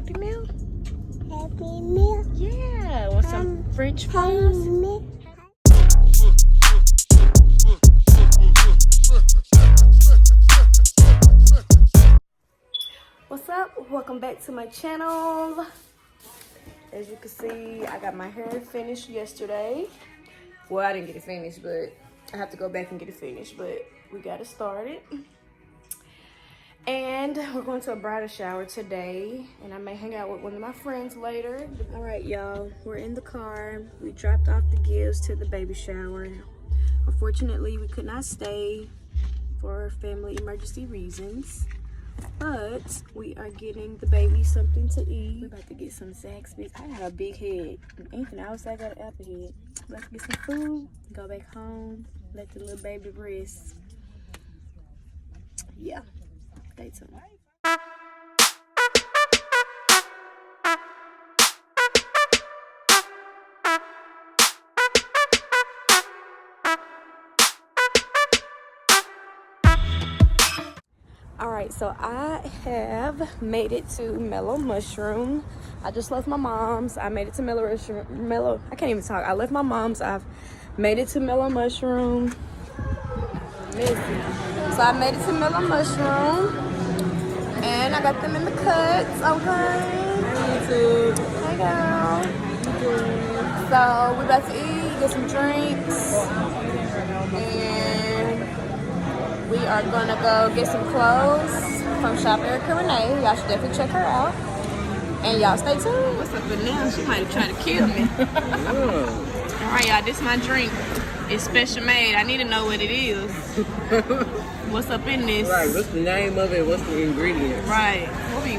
Happy Meal? Happy Meal. Yeah. Want some French fries? What's up? Welcome back to my channel. As you can see, I got my hair finished yesterday. Well, I didn't get it finished, but I have to go back and get it finished. But we got it started. And we're going to a bridal shower today. And I may hang out with one of my friends later. All right, y'all. We're in the car. We dropped off the gifts to the baby shower. Unfortunately, we could not stay for family emergency reasons. But we are getting the baby something to eat. We're about to get some Zaxby's. I got a big head. Anthony outside got an apple head. Let's get some food, go back home, let the little baby rest. Yeah, stay tuned. Alright, so I have made it to Mellow Mushroom. I just left my mom's. I made it to Mellow. I can't even talk. I left my mom's. I've made it to Mellow Mushroom. So I made it to Mellow Mushroom. And I got them in the cuts, okay? Hey, girl. So we're about to eat, get some drinks. And we are gonna go get some clothes from Shop Erica Renee. Y'all should definitely check her out. And y'all stay tuned. What's up with now? She might have tried to kill me. Alright, y'all, this is my drink. It's special made. I need to know what it is. What's up in this? Right, what's the name of it? What's the ingredients? Right.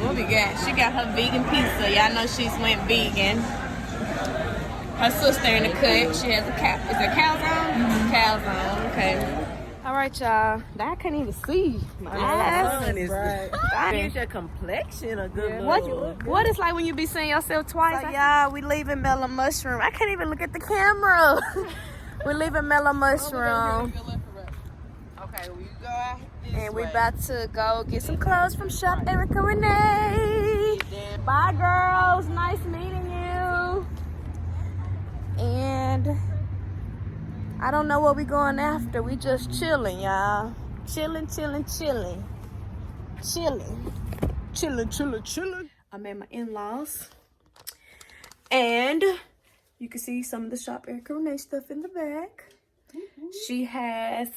What we got? She got her vegan pizza. Y'all know she's went vegan. Her sister in the cut. She has a cow. Is it calzone? Mm-hmm. Calzone. Okay. All right, y'all. I can't even see. My eyes. Sun is bright. Here's your complexion a good look. What it's like when you be seeing yourself twice? Like, y'all, we leaving Mellow Mushroom. I can't even look at the camera. We're leaving Mellow Mushroom. Okay, we go out this And we way. about to go get some clothes from Shop Erica Renee. Bye, girls. Nice meeting you. And I don't know what we going after. We just chilling, y'all. Chilling. I'm at my in-laws. And you can see some of the Shop Erica Renee stuff in the back. She has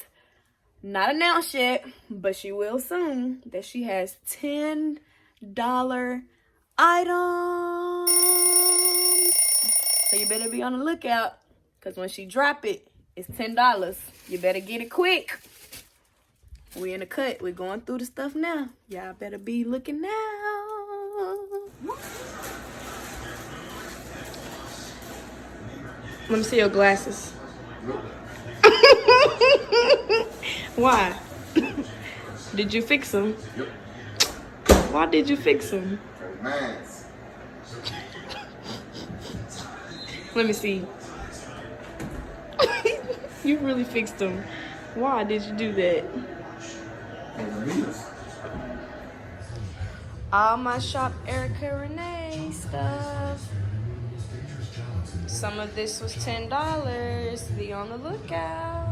not announced yet, but she will soon, that she has $10 items. So you better be on the lookout, because when she drop it, it's $10. You better get it quick. We in the cut. We're going through the stuff now. Y'all better be looking now. Let me see your glasses. Why? Did you fix them? Yep. Why did you fix them? Nice. Let me see. You really fixed them. Why did you do that? All my Shop Erica Renee stuff. Some of this was $10. Be on the lookout.